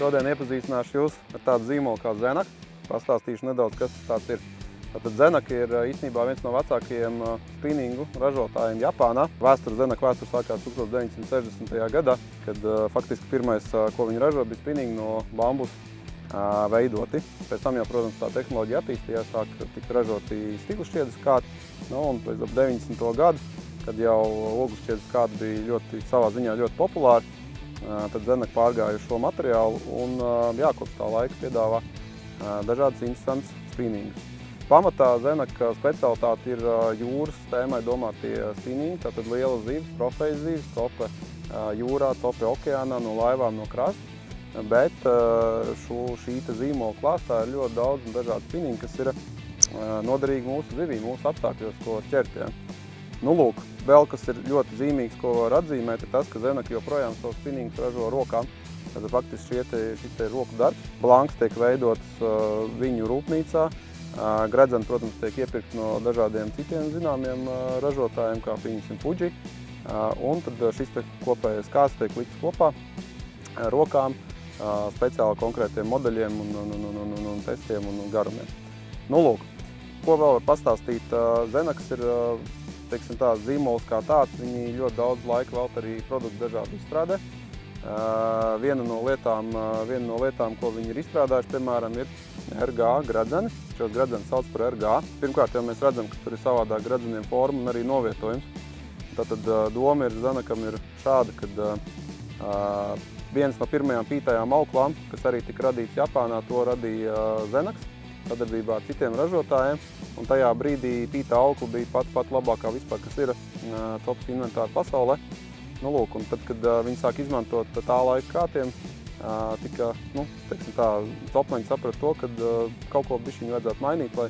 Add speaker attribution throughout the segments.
Speaker 1: Šodien iepazīstināšu jūs ar tādu zīmolu kā Zenak. Pastāstīšu nedaudz, kas tas ir. Tātad Zenak ir īstenībā viens no vecākajiem spinningu ražotājiem Japānā. Zenak vēsture sākās 1960. gadā, kad faktiski pirmais, ko viņi ražo, bija spinningi no bambusa veidoti. Pēc tam jau, protams, tā tehnoloģija attīstījās, sāk tikt ražoti stikla šķiedras kāti. Un pēc 90. gadu, kad jau ogles šķiedras kāti bija savā ziņā ļoti populāri, tad Zenak pārgāja uz šo materiālu un kopš tā laika piedāvā dažādas interesantas spinningus. Pamatā Zenaka specialitāte ir jūras tēmai domātie spinningi, tātad lielas zivis, trofejas zivis, cope jūrā, cope okeānā, no laivām, no krasta. Bet šī zīmola klāstā ir ļoti daudz un dažādi spinningi, kas ir noderīgi mūsu zivīm, mūsu apstākļos, ko ķert. Nu, lūk, vēl kas ir ļoti zīmīgs, ko var atzīmēt, ir tas, ka Zenak joprojām savus spinningus ražo rokām. Tad faktiski šis te roku darbs. Blanks tiek veidots viņu rūpnīcā. Gredzeni, protams, tiek iepirkt no dažādiem citiem zināmiem ražotājiem, kā pieņemsim Fuji. Un tad šis te kopējais kāds tiek likts kopā rokām, speciāli konkrētiem modeļiem un testiem un garumiem. Nu, lūk, ko vēl var pastāstīt? Zenaks ir, teiksim tā, zīmols kā tāds, viņi ļoti daudz laika velta arī produktu dažādu izstrādē. Viena no lietām, ko viņi ir izstrādājuši, piemēram, ir RGA gredzeni. Šos gredzenes sauc par RGA. Pirmkārt, jau mēs redzam, ka tur ir savādāk gredzeniem forma un arī novietojums. Tātad doma Zenakam ir šāda, kad viens no pirmajām pītājām auklām, kas arī tika radīts Japānā, to radīja Zenaks sadarbībā ar citiem ražotājiem. Un tajā brīdī pītā aukla bija pat labākā vispār, kas ir copas inventāra pasaulē. Nu, lūk, un tad, kad viņi sāk izmantot tā laika kātiem, tika, teiksim tā, copmeņi saprata to, ka kaut ko bišķiņu vajadzētu mainīt, lai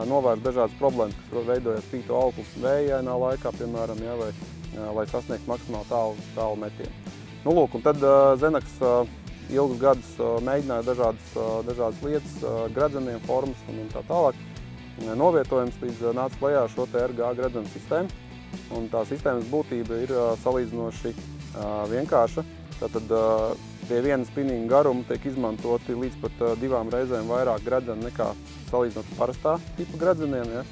Speaker 1: novērst dažādas problēmas, kas veidojas pīto auklu vējainā laikā, piemēram, vai lai sasniegtu maksimāli tālu metienu. Nu, lūk, un tad Zenaks ilgus gadus mēģināja dažādas lietas, gredzeniem, formas un tā tālāk. Novietojums līdz nāca klajā šo te RGA gredzenu sistēmu. Un tā sistēmas būtība ir salīdzinoši vienkārša. Tātad pie viena spinninga garuma tiek izmantoti līdz pat 2 reizēm vairāk gredzenu nekā salīdzinot parastā tipa gredzeniem. Ja.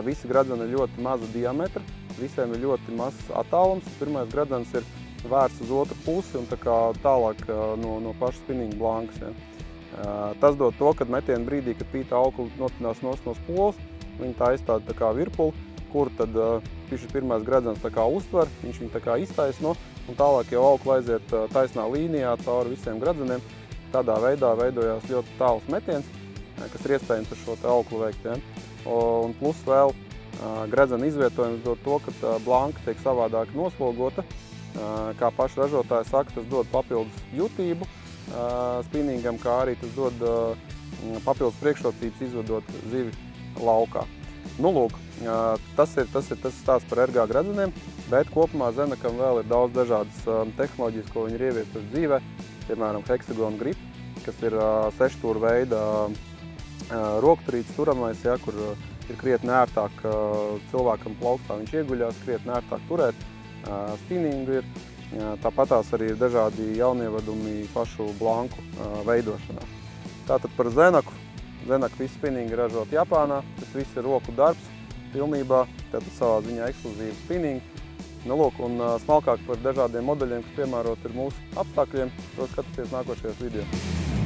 Speaker 1: Visi gredzeni ir ļoti maza diametra, visiem ir ļoti mazs attālums. Pirmais gredzens ir vērsts uz otru pusi un tā kā tālāk no paša spinninga blankas. Ja. Tas dod to, kad metiena brīdī, kad pīta aukla notinās no spoles, viņa tā izstāda tā kā virpuli, kur tad šis pirmais gredzens tā kā uztver, viņš viņu tā kā iztaisno, un tālāk jau aukla aiziet taisnā līnijā cauri visiem gredzeniem. Tādā veidā veidojās ļoti tāls metiens, kas ir iespējams ar šo te auklu veikt. Ja. Un plus vēl gredzena izvietojums dod to, ka blanka tiek savādāk noslogota. Kā paši ražotāji saka, tas dod papildus jutību spinningam, kā arī tas dod papildus priekšrocības izvedot zivi laukā. Nu, lūk, tas ir stāsts par RGA gredzeniem, bet kopumā Zenakam vēl ir daudz dažādas tehnoloģijas, ko viņi ir ieviestuši dzīvē. Piemēram, Hexagon Grip, kas ir 6-stūra veida rokturītes turamais, ja, kur ir krietni ērtāk cilvēkam plaukstā. Viņš ieguļās, krietni ērtāk turēt. Spinningu ir. Tāpatās arī ir dažādi jaunievedumi pašu blanku veidošanā. Tātad par Zenaku. Zenak visi spinningi ražot Japānā. Tas viss ir roku darbs pilnībā. Tātad savā ziņā ekskluzīvi spinningi. Nu, lūk, un smalkāk par dažādiem modeļiem, kas piemēroti ir mūsu apstākļiem, to skatāties nākošajos video.